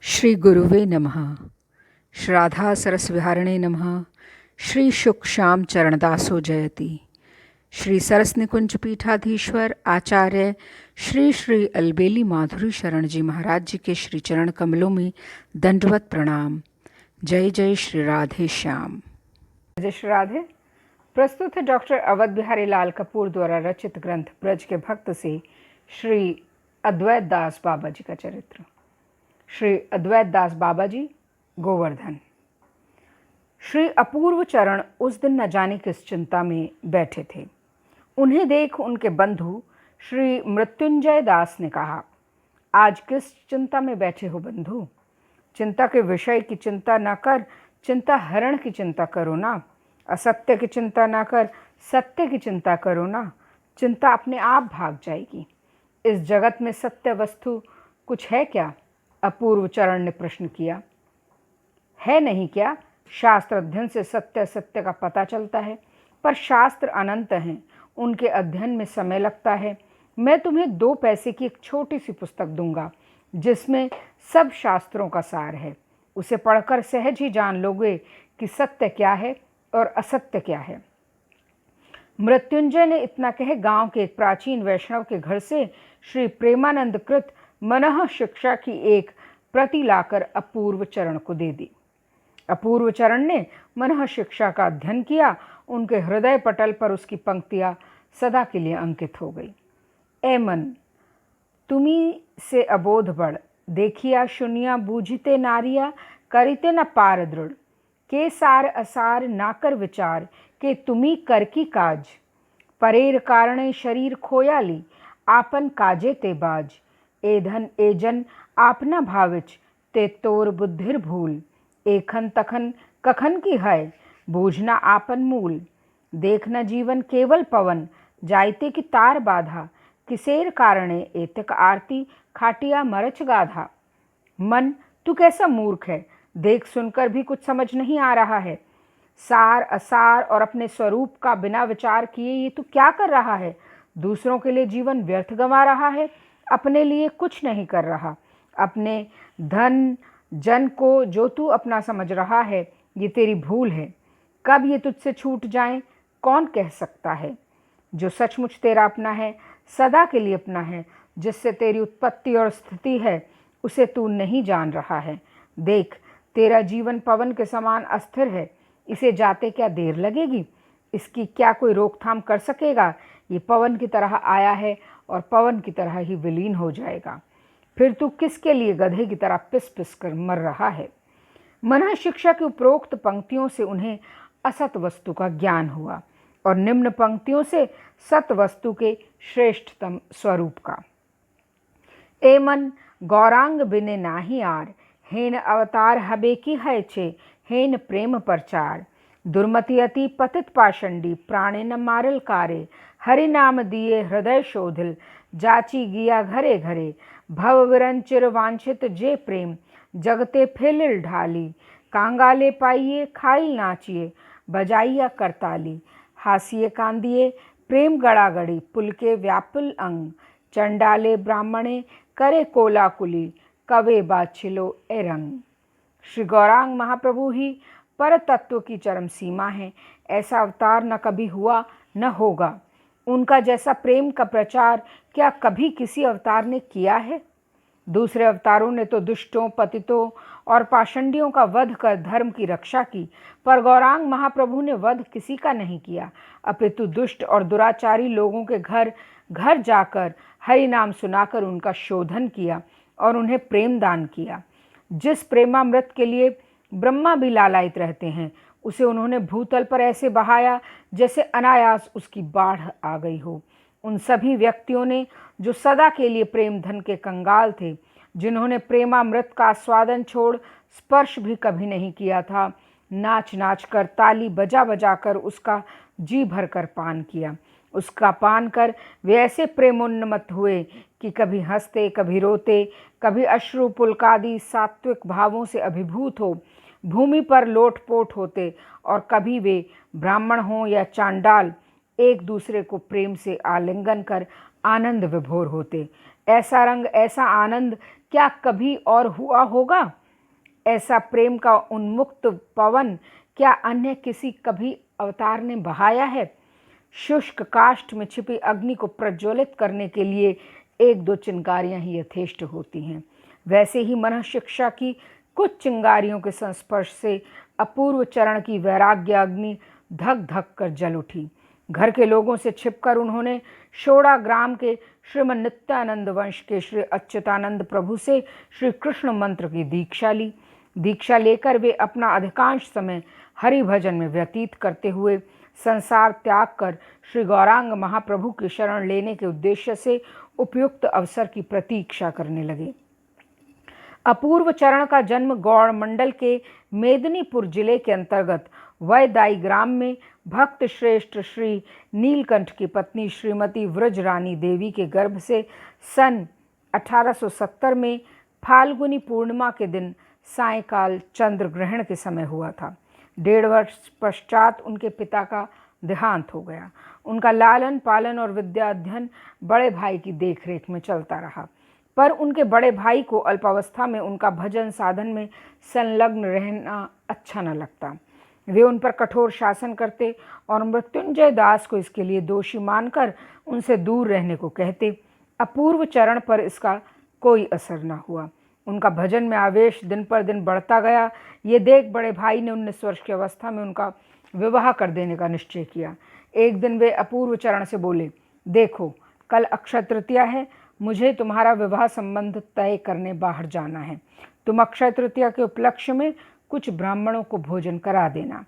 श्री गुरुवे नमः। श्राद्धा सरसविहारिणे नमः। श्री शुक श्याम चरणदासो जयति। श्री सरस निकुंज पीठाधीश्वर आचार्य श्री श्री अलबेली माधुरी शरण जी महाराज जी के श्री चरण कमलों में दंडवत प्रणाम। जय जय श्री राधे श्याम। जय श्री राधे। प्रस्तुत है डॉक्टर अवध बिहारी लाल कपूर द्वारा रचित ग्रंथ ब्रज के भक्त से श्री अद्वैत दास बाबा जी का चरित्र। श्री अद्वैत दास बाबा जी, गोवर्धन। श्री अपूर्व चरण उस दिन न जाने किस चिंता में बैठे थे। उन्हें देख उनके बंधु श्री मृत्युंजय दास ने कहा, आज किस चिंता में बैठे हो बंधु? चिंता के विषय की चिंता न कर, चिंता हरण की चिंता करो ना। असत्य की चिंता न कर, सत्य की चिंता करो ना। चिंता अपने आप भाग जाएगी। इस जगत में सत्य वस्तु कुछ है क्या? अपूर्व चरण ने प्रश्न किया। है नहीं क्या? शास्त्र अध्ययन से सत्य सत्य का पता चलता है, पर शास्त्र अनंत हैं, उनके अध्ययन में समय लगता है। मैं तुम्हें 2 पैसे की एक छोटी सी पुस्तक दूंगा जिसमें सब शास्त्रों का सार है। उसे पढ़कर सहज ही जान लोगे कि सत्य क्या है और असत्य क्या है। मृत्युंजय ने इतना कहे गांव के एक प्राचीन वैष्णव के घर से श्री प्रेमानंद कृत मनः शिक्षा की एक प्रति लाकर अपूर्व चरण को दे दी। अपूर्व चरण ने मनः शिक्षा का अध्ययन किया। उनके हृदय पटल पर उसकी पंक्तियां सदा के लिए अंकित हो गई। ए मन, तुम्ही से अबोध बढ़, देखिया शुनिया बूझते नारिया, करिते न पार दृढ़। के सार असार नाकर विचार, के तुम्ही कर की काज। परेर कारणे शरीर खोया ली, आपन काजे ते बाज। ए धन ए जन आपना भाविच, ते तोर बुद्धिर भूल। एखन तखन कखन की है, बूझना आपन मूल। देखना जीवन केवल पवन, जायते की तार बाधा। किसेर कारणे एतक आरती, खाटिया मरच गाधा। मन, तू कैसा मूर्ख है, देख सुनकर भी कुछ समझ नहीं आ रहा है। सार असार और अपने स्वरूप का बिना विचार किए ये तू क्या कर रहा है? दूसरों के लिए जीवन व्यर्थ गंवा रहा है, अपने लिए कुछ नहीं कर रहा। अपने धन जन को जो तू अपना समझ रहा है, ये तेरी भूल है। कब ये तुझसे छूट जाए कौन कह सकता है। जो सचमुच तेरा अपना है, सदा के लिए अपना है, जिससे तेरी उत्पत्ति और स्थिति है, उसे तू नहीं जान रहा है। देख, तेरा जीवन पवन के समान अस्थिर है। इसे जाते क्या देर लगेगी? इसकी क्या कोई रोकथाम कर सकेगा? ये पवन की तरह आया है और पवन की तरह ही विलीन हो जाएगा। फिर तू किसके लिए गधे की तरह पिस पिस कर मर रहा है? मनः शिक्षा की उपरोक्त पंक्तियों से उन्हें असत वस्तु का ज्ञान हुआ और निम्न पंक्तियों से सत वस्तु के श्रेष्ठतम स्वरूप का। ए मन, गौरांग बिने नाही आर, हेन अवतार हबे की है छे, हेन प्रेम प्रचार। दुर्मति अति पतित पाषंडी, प्राणे न मारल कारे। हरि नाम दिए हृदय शोधिल, जाची गिया घरे घरे। भव विरंचिर वांछित जे प्रेम, जगते फैलिल ढाली। कांगाले पाइये खाइल नाचिए, बजाइया करताली। हासिए कांदिए प्रेम गड़ागड़ी, पुलके व्यापुल अंग। चंडाले ब्राह्मणे करे कोलाकुली, कवे बाछिलो ए रंग। श्री गौरांग महाप्रभु ही पर तत्व की चरम सीमा है। ऐसा अवतार न कभी हुआ न होगा। उनका जैसा प्रेम का प्रचार क्या कभी किसी अवतार ने किया है? दूसरे अवतारों ने तो दुष्टों, पतितों और पाषंडियों का वध कर धर्म की रक्षा की, पर गौरांग महाप्रभु ने वध किसी का नहीं किया, अपितु दुष्ट और दुराचारी लोगों के घर घर जाकर हरि नाम सुनाकर उनका शोधन किया और उन्हें प्रेम दान किया। जिस प्रेमामृत के लिए ब्रह्मा भी लालायित रहते हैं, उसे उन्होंने भूतल पर ऐसे बहाया जैसे अनायास उसकी बाढ़ आ गई हो। उन सभी व्यक्तियों ने जो सदा के लिए प्रेम धन के कंगाल थे, जिन्होंने प्रेमामृत का आस्वादन छोड़ स्पर्श भी कभी नहीं किया था, नाच नाच कर, ताली बजा बजा कर उसका जी भर कर पान किया। उसका पान कर वे ऐसे प्रेमोन्मत्त हुए कि कभी हंसते, कभी रोते, कभी अश्रु पुलकादि सात्विक भावों से अभिभूत हो भूमि पर लोटपोट होते, और कभी वे ब्राह्मण हों या चांडाल एक दूसरे को प्रेम से आलिंगन कर आनंद विभोर होते। ऐसा रंग, ऐसा आनंद क्या कभी और हुआ होगा? ऐसा प्रेम का उन्मुक्त पवन क्या अन्य किसी कभी अवतार ने बहाया है? शुष्क काष्ठ में छिपी अग्नि को प्रज्वलित करने के लिए एक दो चिंगारियां ही यथेष्ट होती हैं। वैसे ही मन शिक्षा की कुछ चिंगारियों के संस्पर्श से अपूर्व चरण की वैराग्य अग्नि धक धक कर जल उठी। घर के लोगों से छिपकर उन्होंने शोड़ा ग्राम के श्रीमन नित्यानंद वंश के श्री अच्युतानंद प्रभु से श्री कृष्ण मंत्र की दीक्षा ली। दीक्षा लेकर वे अपना अधिकांश समय हरि भजन में व्यतीत करते हुए संसार त्याग कर श्री गौरांग महाप्रभु की शरण लेने के उद्देश्य से उपयुक्त अवसर की प्रतीक्षा करने लगे। अपूर्व चरण का जन्म गौड़ मंडल के मेदिनीपुर जिले के अंतर्गत वैदाई ग्राम में भक्त श्रेष्ठ श्री नीलकंठ की पत्नी श्रीमती व्रजरानी देवी के गर्भ से सन 1870 में फाल्गुनी पूर्णिमा के दिन सायंकाल चंद्र ग्रहण के समय हुआ था। 1.5 वर्ष पश्चात उनके पिता का देहांत हो गया। उनका लालन पालन और विद्या अध्ययन बड़े भाई की देखरेख में चलता रहा, पर उनके बड़े भाई को अल्पावस्था में उनका भजन साधन में संलग्न रहना अच्छा न लगता। वे उन पर कठोर शासन करते और मृत्युंजय दास को इसके लिए दोषी मानकर उनसे दूर रहने को कहते। अपूर्व चरण पर इसका कोई असर न हुआ। उनका भजन में आवेश दिन पर दिन बढ़ता गया। ये देख बड़े भाई ने 19 वर्ष की अवस्था में उनका विवाह कर देने का निश्चय किया। एक दिन वे अपूर्व चरण से बोले, देखो कल अक्षय तृतीया है, मुझे तुम्हारा विवाह संबंध तय करने बाहर जाना है। तुम अक्षय तृतीया के उपलक्ष्य में कुछ ब्राह्मणों को भोजन करा देना।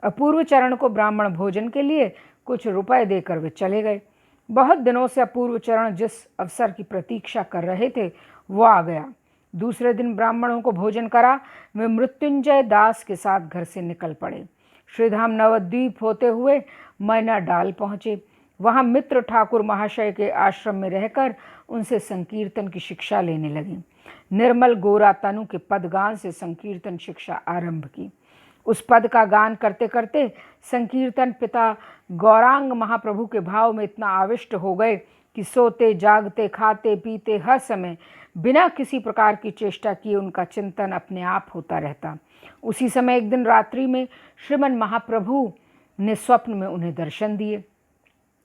अपूर्व चरण को ब्राह्मण भोजन के लिए कुछ रुपए देकर वे चले गए। बहुत दिनों से अपूर्व चरण जिस अवसर की प्रतीक्षा कर रहे थे वो आ गया। दूसरे दिन ब्राह्मणों को भोजन करा वे मृत्युंजय दास के साथ घर से निकल पड़े। श्रीधाम नवद्वीप होते हुए मैना डाल पहुँचे। वहाँ मित्र ठाकुर महाशय के आश्रम में रहकर उनसे संकीर्तन की शिक्षा लेने लगे। निर्मल गोरा तनु के पदगान से संकीर्तन शिक्षा आरंभ की। उस पद का गान करते करते संकीर्तन पिता गौरांग महाप्रभु के भाव में इतना आविष्ट हो गए कि सोते जागते खाते पीते हर समय बिना किसी प्रकार की चेष्टा किए उनका चिंतन अपने आप होता रहता। उसी समय एक दिन रात्रि में श्रीमन महाप्रभु ने स्वप्न में उन्हें दर्शन दिए।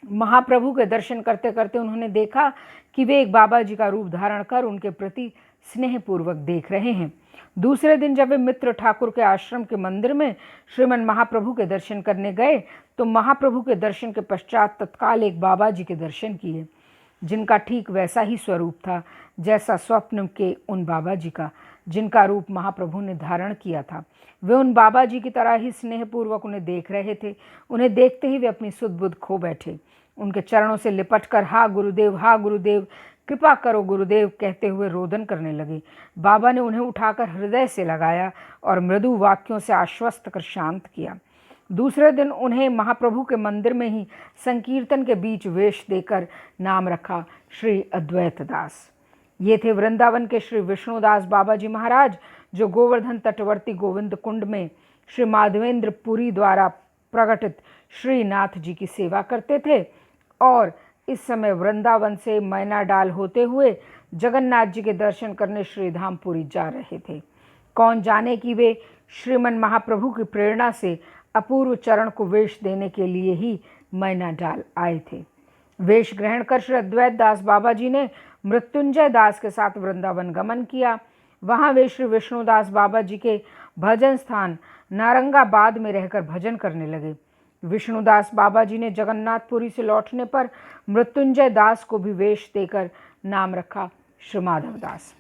महाप्रभु के दर्शन करते करते उन्होंने देखा कि वे एक बाबा जी का रूप धारण कर उनके प्रति स्नेहपूर्वक देख रहे हैं। दूसरे दिन जब वे मित्र ठाकुर के आश्रम के मंदिर में श्रीमन महाप्रभु के दर्शन करने गए तो महाप्रभु के दर्शन के पश्चात तत्काल एक बाबा जी के दर्शन किए, जिनका ठीक वैसा ही स्वरूप था जैसा स्वप्न के उन बाबा जी का जिनका रूप महाप्रभु ने धारण किया था। वे उन बाबा जी की तरह ही स्नेहपूर्वक उन्हें देख रहे थे। उन्हें देखते ही वे अपनी सुध बुध खो बैठे। उनके चरणों से लिपटकर हा गुरुदेव, कृपा करो गुरुदेव कहते हुए रोदन करने लगे। बाबा ने उन्हें उठाकर हृदय से लगाया और मृदु वाक्यों से आश्वस्त कर शांत किया। दूसरे दिन उन्हें महाप्रभु के मंदिर में ही संकीर्तन के बीच वेश देकर नाम रखा श्री अद्वैत दास। ये थे वृंदावन के श्री विष्णुदास बाबा जी महाराज, जो गोवर्धन तटवर्ती गोविंद कुंड में श्री माधवेंद्र पुरी द्वारा प्रकटित श्रीनाथ जी की सेवा करते थे और इस समय वृंदावन से मैना डाल होते हुए जगन्नाथ जी के दर्शन करने श्रीधामपुरी जा रहे थे। कौन जाने कि वे श्रीमन महाप्रभु की प्रेरणा से अपूर्व चरण को वेश देने के लिए ही मैना डाल आए थे। वेश ग्रहण कर श्री अद्वैत दास बाबा जी ने मृत्युंजय दास के साथ वृंदावन गमन किया। वहाँ वे श्री विष्णुदास बाबा जी के भजन स्थान नारंगाबाद में रहकर भजन करने लगे। विष्णुदास बाबा जी ने जगन्नाथपुरी से लौटने पर मृत्युंजय दास को भी वेश देकर नाम रखा श्री माधव दास।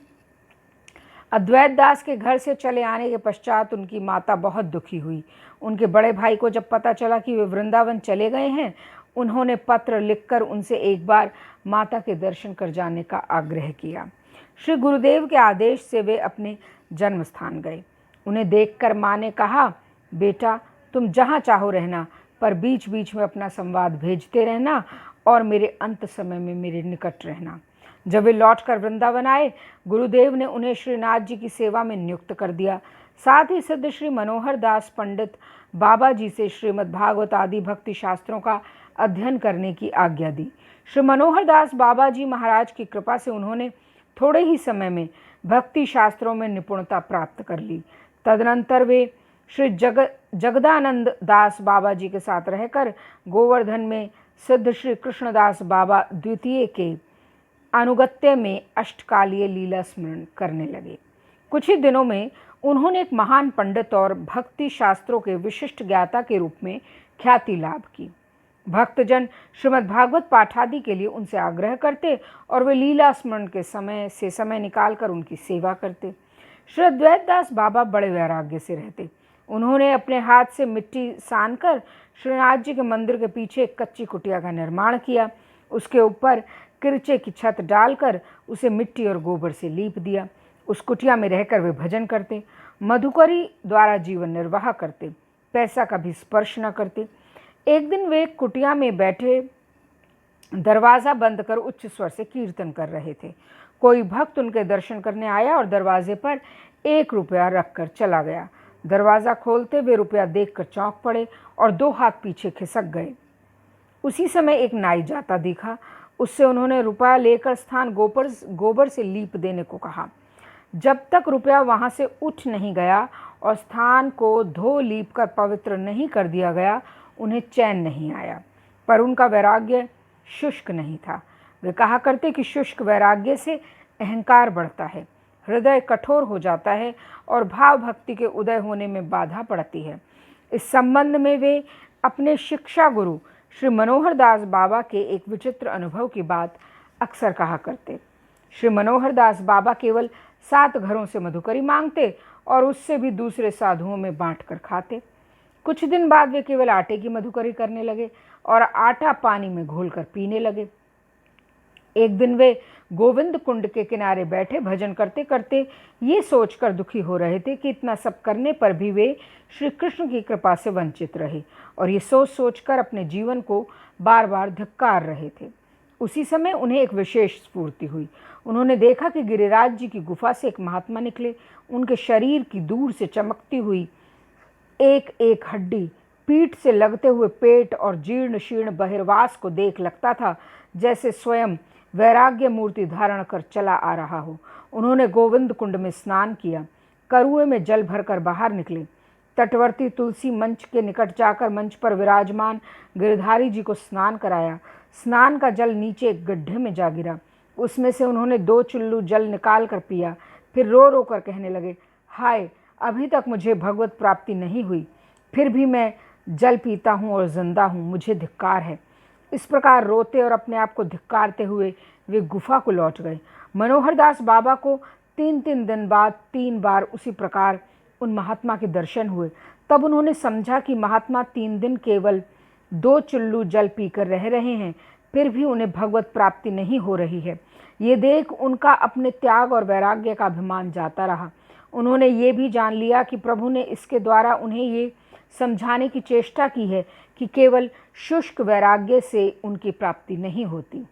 अद्वैत दास के घर से चले आने के पश्चात उनकी माता बहुत दुखी हुई। उनके बड़े भाई को जब पता चला कि वे वृंदावन चले गए हैं, उन्होंने पत्र लिखकर उनसे एक बार माता के दर्शन कर जाने का आग्रह किया। श्री गुरुदेव के आदेश से वे अपने जन्म स्थान गए। उन्हें देखकर माँ ने कहा, बेटा तुम जहाँ चाहो रहना, पर बीच बीच में अपना संवाद भेजते रहना और मेरे अंत समय में मेरे निकट रहना। जब वे लौटकर वृंदावन आए, गुरुदेव ने उन्हें श्रीनाथ जी की सेवा में नियुक्त कर दिया। साथ ही सिद्ध श्री मनोहर दास पंडित बाबा जी से श्रीमद् भागवत आदि भक्ति शास्त्रों का अध्ययन करने की आज्ञा दी। श्री मनोहर दास बाबा जी महाराज की कृपा से उन्होंने थोड़े ही समय में भक्ति शास्त्रों में निपुणता प्राप्त कर ली। तदनंतर वे श्री जगदानंद दास बाबा जी के साथ रहकर गोवर्धन में सिद्ध श्री कृष्णदास बाबा द्वितीय के अनुगत्य में अष्टकालीय लीला स्मरण करने लगे। कुछ ही दिनों में उन्होंने एक महान पंडित और भक्ति शास्त्रों के विशिष्ट ज्ञाता के रूप में ख्याति लाभ की। भक्तजन श्रीमद् भागवत पाठ आदि के लिए उनसे आग्रह करते और वे लीला स्मरण के समय निकालकर उनकी सेवा करते। श्री अद्वैत दास बाबा बड़े वैराग्य से रहते। उन्होंने अपने हाथ से मिट्टी सानकर श्रीनाथ जी के मंदिर के पीछे एक कच्ची कुटिया का निर्माण किया। उसके ऊपर किरचे की छत डालकर उसे मिट्टी और गोबर से लीप दिया। उस कुटिया में रहकर वे भजन करते, मधुकरी द्वारा जीवन निर्वाह करते, पैसा का भी स्पर्श न करते। एक दिन वे कुटिया में बैठे दरवाज़ा बंद कर उच्च स्वर से कीर्तन कर रहे थे। कोई भक्त उनके दर्शन करने आया और दरवाजे पर 1 रुपया रख कर चला गया। दरवाज़ा खोलते वे रुपया देखकर चौंक पड़े और 2 हाथ पीछे खिसक गए। उसी समय एक नाई जाता दिखा। उससे उन्होंने रुपया लेकर स्थान गोबर से लीप देने को कहा। जब तक रुपया वहाँ से उठ नहीं गया और स्थान को धो लीप कर पवित्र नहीं कर दिया गया, उन्हें चैन नहीं आया। पर उनका वैराग्य शुष्क नहीं था। वे कहा करते कि शुष्क वैराग्य से अहंकार बढ़ता है, हृदय कठोर हो जाता है और भाव भक्ति के उदय होने में बाधा पड़ती है। इस संबंध में वे अपने शिक्षा गुरु श्री मनोहर दास बाबा के एक विचित्र अनुभव की बात अक्सर कहा करते। श्री मनोहर दास बाबा केवल 7 घरों से मधुकरी मांगते और उससे भी दूसरे साधुओं में बांट कर खाते। कुछ दिन बाद वे केवल आटे की मधुकरी करने लगे और आटा पानी में घोलकर पीने लगे। एक दिन वे गोविंद कुंड के किनारे बैठे भजन करते करते ये सोचकर दुखी हो रहे थे कि इतना सब करने पर भी वे श्री कृष्ण की कृपा से वंचित रहे और ये सोच सोचकर अपने जीवन को बार बार धिक्कार रहे थे। उसी समय उन्हें एक विशेष स्फूर्ति हुई। उन्होंने देखा कि गिरिराज जी की गुफा से एक महात्मा निकले। उनके शरीर की दूर से चमकती हुई एक एक हड्डी, पीठ से लगते हुए पेट और जीर्ण शीर्ण बहिर्वास को देख लगता था जैसे स्वयं वैराग्य मूर्ति धारण कर चला आ रहा हो। उन्होंने गोविंद कुंड में स्नान किया, करुए में जल भरकर बाहर निकले, तटवर्ती तुलसी मंच के निकट जाकर मंच पर विराजमान गिरधारी जी को स्नान कराया। स्नान का जल नीचे एक गड्ढे में जा गिरा। उसमें से उन्होंने 2 चुल्लू जल निकाल कर पिया। फिर रो रो कर कहने लगे, हाय, अभी तक मुझे भगवत प्राप्ति नहीं हुई, फिर भी मैं जल पीता हूँ और जिंदा हूँ, मुझे धिक्कार है। इस प्रकार रोते और अपने आप को धिक्कारते हुए वे गुफा को लौट गए। मनोहर दास बाबा को 3 दिन बाद 3 बार उसी प्रकार उन महात्मा के दर्शन हुए। तब उन्होंने समझा कि महात्मा 3 दिन केवल 2 चुल्लू जल पीकर रह रहे हैं, फिर भी उन्हें भगवत प्राप्ति नहीं हो रही है। ये देख उनका अपने त्याग और वैराग्य का अभिमान जाता रहा। उन्होंने ये भी जान लिया कि प्रभु ने इसके द्वारा उन्हें ये समझाने की चेष्टा की है कि केवल शुष्क वैराग्य से उनकी प्राप्ति नहीं होती।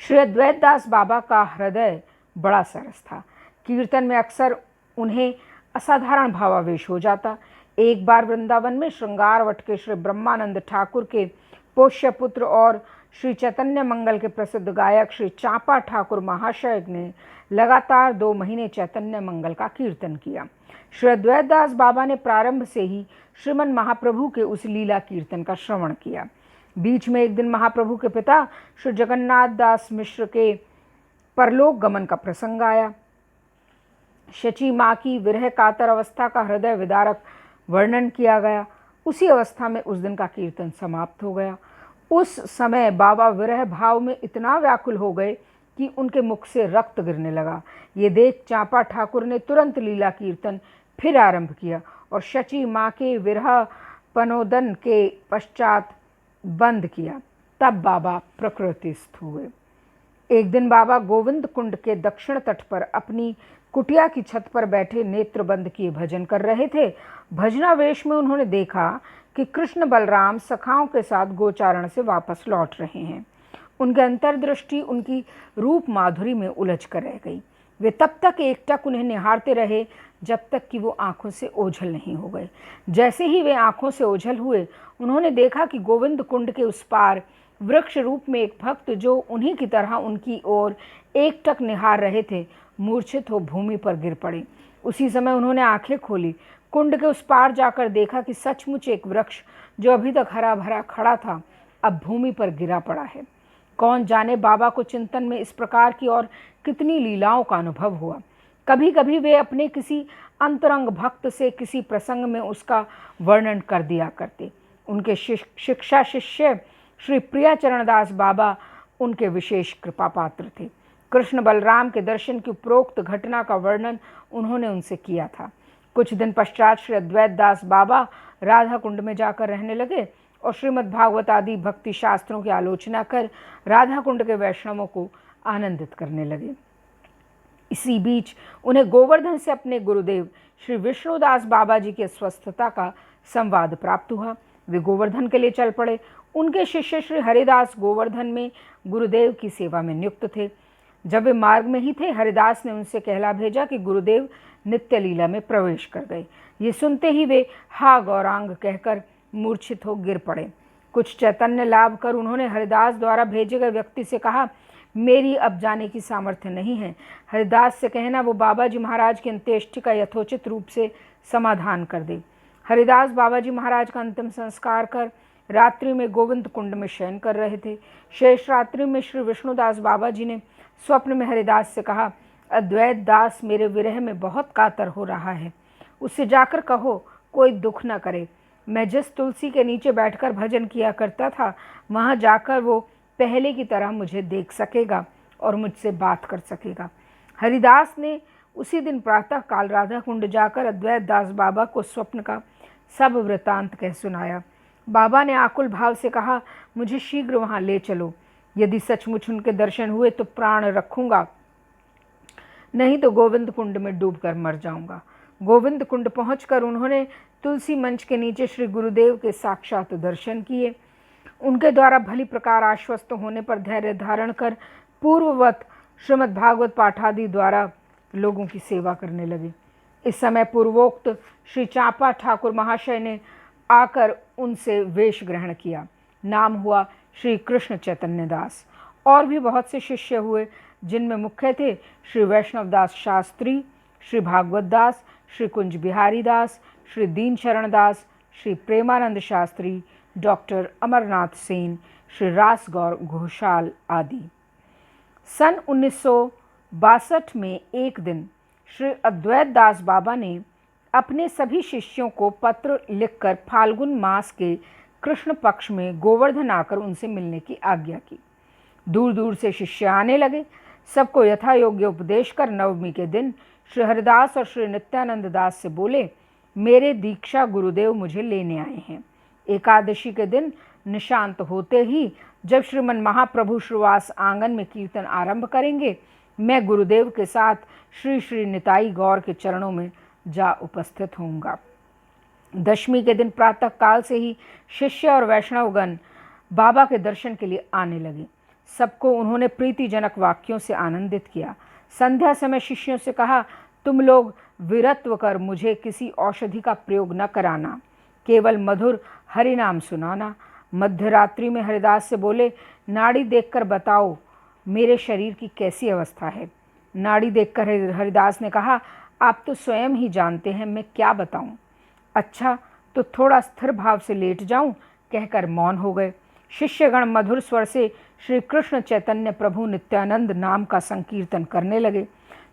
श्री अद्वैत दास बाबा का हृदय बड़ा सरस था। कीर्तन में अक्सर उन्हें असाधारण भावावेश हो जाता। एक बार वृंदावन में श्रृंगारवट के श्री ब्रह्मानंद ठाकुर के पोष्य पुत्र और श्री चैतन्य मंगल के प्रसिद्ध गायक श्री चांपा ठाकुर महाशय ने लगातार 2 महीने चैतन्य मंगल का कीर्तन किया। श्री अद्वैत दास बाबा ने प्रारंभ से ही श्रीमन महाप्रभु के उस लीला कीर्तन का श्रवण किया। बीच में एक दिन महाप्रभु के पिता श्री जगन्नाथ दास मिश्र के परलोक गमन का प्रसंग आया। शची माँ की विरह कातर अवस्था का हृदय विदारक वर्णन किया गया। उसी अवस्था में उस दिन का कीर्तन समाप्त हो गया। उस समय बाबा विरह भाव में इतना व्याकुल हो गए कि उनके मुख से रक्त गिरने लगा। ये देख चांपा ठाकुर ने तुरंत लीला कीर्तन फिर आरंभ किया और शची माँ के विरह पनोदन के पश्चात बंद किया। तब बाबा प्रकृतिस्थ हुए। एक दिन बाबा गोविंद कुंड के दक्षिण तट पर अपनी कुटिया की छत पर बैठे नेत्र बंद किए भजन कर रहे थे। भजनावेश में उन्होंने देखा कि कृष्ण बलराम सखाओं के साथ गोचारण से वापस लौट रहे हैं। उनकी अंतर्दृष्टि उनकी रूप माधुरी में उलझ कर रह गई। वे तब तक एकटक उन्हें निहारते रहे जब तक कि वो आंखों से ओझल नहीं हो गए। जैसे ही वे आंखों से ओझल हुए, उन्होंने देखा कि गोविंद कुंड के उस पार वृक्ष रूप में एक भक्त जो उन्हीं की तरह उनकी ओर एकटक निहार रहे थे, मूर्छित हो भूमि पर गिर पड़े। उसी समय उन्होंने आंखें खोली, कुंड के उस पार जाकर देखा कि सचमुच एक वृक्ष जो अभी तक हरा भरा खड़ा था अब भूमि पर गिरा पड़ा है। कौन जाने बाबा को चिंतन में इस प्रकार की और कितनी लीलाओं का अनुभव हुआ। कभी कभी वे अपने किसी अंतरंग भक्त से किसी प्रसंग में उसका वर्णन कर दिया करते। उनके शिक्षा शिष्य श्री प्रियाचरणदास बाबा उनके विशेष कृपा पात्र थे। कृष्ण बलराम के दर्शन की उपरोक्त घटना का वर्णन उन्होंने उनसे किया था। कुछ दिन पश्चात श्री अद्वैत दास बाबा राधा कुंड में जाकर रहने लगे और श्रीमद् भागवत आदि भक्ति शास्त्रों की आलोचना कर राधा कुंड के वैष्णवों को आनंदित करने लगे। इसी बीच उन्हें गोवर्धन से अपने गुरुदेव श्री विष्णुदास बाबा जी के स्वस्थता का संवाद प्राप्त हुआ। वे गोवर्धन के लिए चल पड़े। उनके शिष्य श्री हरिदास गोवर्धन में गुरुदेव की सेवा में नियुक्त थे। जब वे मार्ग में ही थे, हरिदास ने उनसे कहला भेजा कि गुरुदेव नित्य लीला में प्रवेश कर गए। ये सुनते ही वे हा गौरांग कहकर मूर्छित हो गिर पड़े। कुछ चैतन्य लाभ कर उन्होंने हरिदास द्वारा भेजे गए व्यक्ति से कहा, मेरी अब जाने की सामर्थ्य नहीं है। हरिदास से कहना वो बाबा जी महाराज की अंत्येष्टि का यथोचित रूप से समाधान कर दे। हरिदास बाबा जी महाराज का अंतिम संस्कार कर रात्रि में गोविंद कुंड में शयन कर रहे थे। शेष रात्रि में श्री विष्णुदास बाबा जी ने स्वप्न में हरिदास से कहा, अद्वैत दास मेरे विरह में बहुत कातर हो रहा है, उससे जाकर कहो कोई दुख न करे। मैं जिस तुलसी के नीचे बैठकर भजन किया करता था, वहाँ जाकर वो पहले की तरह मुझे देख सकेगा और मुझसे बात कर सकेगा। हरिदास ने उसी दिन प्रातः काल राधा कुंड जाकर अद्वैत दास बाबा को स्वप्न का सब वृतांत कह सुनाया। बाबा ने आकुल भाव से कहा, मुझे शीघ्र वहाँ ले चलो। यदि सचमुच उनके दर्शन हुए तो प्राण रखूँगा, नहीं तो गोविंद कुंड में डूबकर मर जाऊँगा। गोविंद कुंड पहुंचकर उन्होंने तुलसी मंच के नीचे श्री गुरुदेव के साक्षात दर्शन किए। उनके द्वारा भली प्रकार आश्वस्त होने पर धैर्य धारण कर पूर्ववत श्रीमद् भागवत पाठादि द्वारा लोगों की सेवा करने लगे। इस समय पूर्वोक्त श्री चांपा ठाकुर महाशय ने आकर उनसे वेश ग्रहण किया। नाम हुआ श्री कृष्ण चैतन्य दास। और भी बहुत से शिष्य हुए, जिनमें मुख्य थे श्री वैष्णवदास शास्त्री, श्री भागवत दास, श्री कुंज बिहारी दास, श्री दीन शरण दास, श्री प्रेमानंद शास्त्री, डॉक्टर अमरनाथ सेन, श्री रासगौर घोषाल आदि। सन 1962 में एक दिन श्री अद्वैत दास बाबा ने अपने सभी शिष्यों को पत्र लिखकर फाल्गुन मास के कृष्ण पक्ष में गोवर्धन आकर उनसे मिलने की आज्ञा की। दूर दूर से शिष्य आने लगे। सबको यथा योग्य उपदेश कर नवमी के दिन श्री हरिदास और श्री नित्यानंद दास से बोले, मेरे दीक्षा गुरुदेव मुझे लेने आए हैं। एकादशी के दिन निशांत होते ही जब श्रीमन महाप्रभु श्रीवास आंगन में कीर्तन आरंभ करेंगे, मैं गुरुदेव के साथ श्री श्री निताई गौर के चरणों में जा उपस्थित होऊंगा। दशमी के दिन प्रातः काल से ही शिष्य और वैष्णवगण बाबा के दर्शन के लिए आने लगे। सबको उन्होंने प्रीतिजनक वाक्यों से आनंदित किया। संध्या समय शिष्यों से कहा, तुम लोग वीरत्व कर मुझे किसी औषधि का प्रयोग न कराना, केवल मधुर हरि नाम सुनाना। मध्य रात्रि में हरिदास से बोले, नाड़ी देखकर बताओ मेरे शरीर की कैसी अवस्था है। नाड़ी देखकर हरिदास ने कहा, आप तो स्वयं ही जानते हैं, मैं क्या बताऊं। अच्छा तो थोड़ा स्थिर भाव से लेट जाऊं, कहकर मौन हो गए। शिष्यगण मधुर स्वर से श्री कृष्ण चैतन्य प्रभु नित्यानंद नाम का संकीर्तन करने लगे।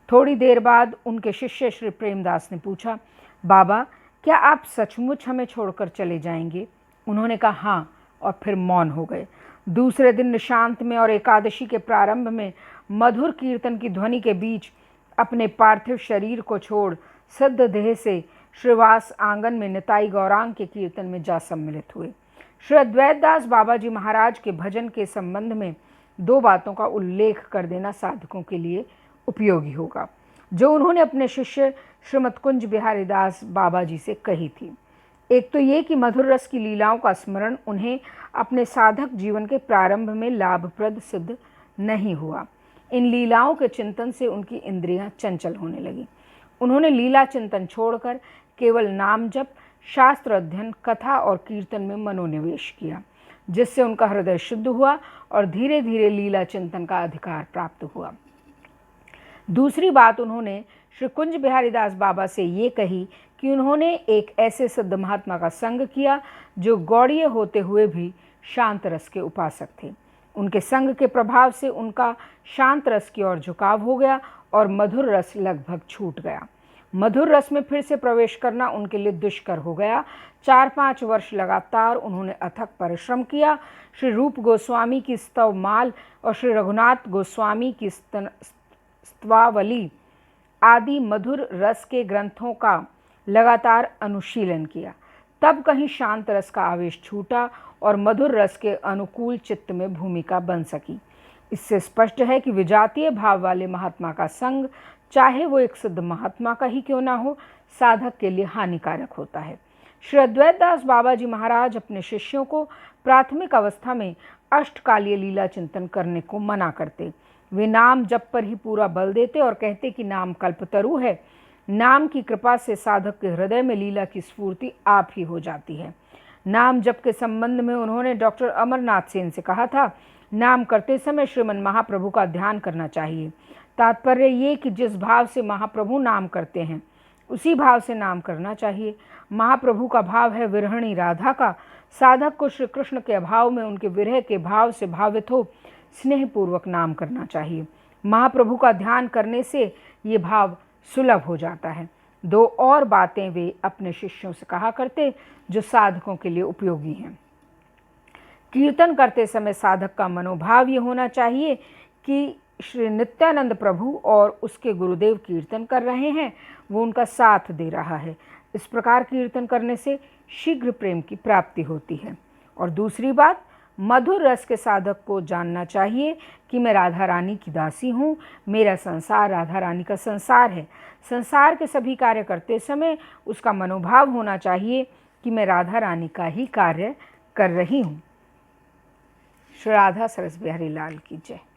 थोड़ी देर बाद उनके शिष्य श्री प्रेमदास ने पूछा, बाबा क्या आप सचमुच हमें छोड़कर चले जाएंगे। उन्होंने कहा हाँ, और फिर मौन हो गए। दूसरे दिन निशांत में और एकादशी के प्रारंभ में मधुर कीर्तन की ध्वनि के बीच अपने पार्थिव शरीर को छोड़ सिद्ध देह से श्रीवास आंगन में निताई गौरांग के कीर्तन में जा सम्मिलित हुए। श्री अद्वैत दास बाबा जी महाराज के भजन के संबंध में दो बातों का उल्लेख कर देना साधकों के लिए उपयोगी होगा, जो उन्होंने अपने शिष्य श्रीमद कुंज बिहारी दास बाबा जी से कही थी। एक तो ये कि मधुर रस की लीलाओं का स्मरण उन्हें अपने साधक जीवन के प्रारंभ में लाभप्रद सिद्ध नहीं हुआ। इन लीलाओं के चिंतन से उनकी इंद्रियां चंचल होने लगी। उन्होंने लीला चिंतन छोड़कर केवल नाम जप, शास्त्र अध्ययन, कथा और कीर्तन में मनोनिवेश किया, जिससे उनका हृदय शुद्ध हुआ और धीरे धीरे लीला चिंतन का अधिकार प्राप्त हुआ। दूसरी बात उन्होंने श्री कुंज बिहारी दास बाबा से ये कही कि उन्होंने एक ऐसे सिद्ध महात्मा का संग किया जो गौड़ीय होते हुए भी शांत रस के उपासक थे। उनके संग के प्रभाव से उनका शांत रस की ओर झुकाव हो गया और मधुर रस लगभग छूट गया। मधुर रस में फिर से प्रवेश करना उनके लिए दुष्कर हो गया। 4-5 वर्ष लगातार उन्होंने अथक परिश्रम किया। श्री रूप गोस्वामी की स्तवमाल और श्री रघुनाथ गोस्वामी की स्तवावली आदि मधुर रस के ग्रंथों का लगातार अनुशीलन किया। तब कहीं शांत रस का आवेश छूटा और मधुर रस के अनुकूल चित्त में भूमिका बन सकी। इससे स्पष्ट है कि विजातीय भाव वाले महात्मा का संग, चाहे वो एक सिद्ध महात्मा का ही क्यों ना हो, साधक के लिए हानिकारक होता है। श्री अद्वैत दास बाबा जी महाराज अपने शिष्यों को प्राथमिक अवस्था में अष्टकालीय लीला चिंतन करने को मना करते। वे नाम जप पर ही पूरा बल देते और कहते कि नाम कल्पतरु है। नाम की कृपा से साधक के हृदय में लीला की स्फूर्ति आप ही हो जाती है। नाम जप के संबंध में उन्होंने डॉक्टर अमरनाथ सेन से कहा था, नाम करते समय श्रीमन महाप्रभु का ध्यान करना चाहिए। तात्पर्य ये कि जिस भाव से महाप्रभु नाम करते हैं उसी भाव से नाम करना चाहिए। महाप्रभु का भाव है विरहणी राधा का। साधक को श्री कृष्ण के अभाव में उनके विरह के भाव से भावित हो स्नेहपूर्वक नाम करना चाहिए। महाप्रभु का ध्यान करने से ये भाव सुलभ हो जाता है। 2 और बातें वे अपने शिष्यों से कहा करते जो साधकों के लिए उपयोगी हैं। कीर्तन करते समय साधक का मनोभाव ये होना चाहिए कि श्री नित्यानंद प्रभु और उसके गुरुदेव कीर्तन कर रहे हैं, वो उनका साथ दे रहा है। इस प्रकार कीर्तन करने से शीघ्र प्रेम की प्राप्ति होती है। और दूसरी बात, मधुर रस के साधक को जानना चाहिए कि मैं राधा रानी की दासी हूँ, मेरा संसार राधा रानी का संसार है। संसार के सभी कार्य करते समय उसका मनोभाव होना चाहिए कि मैं राधा रानी का ही कार्य कर रही हूँ। श्री राधा सरस बिहारी लाल की जय।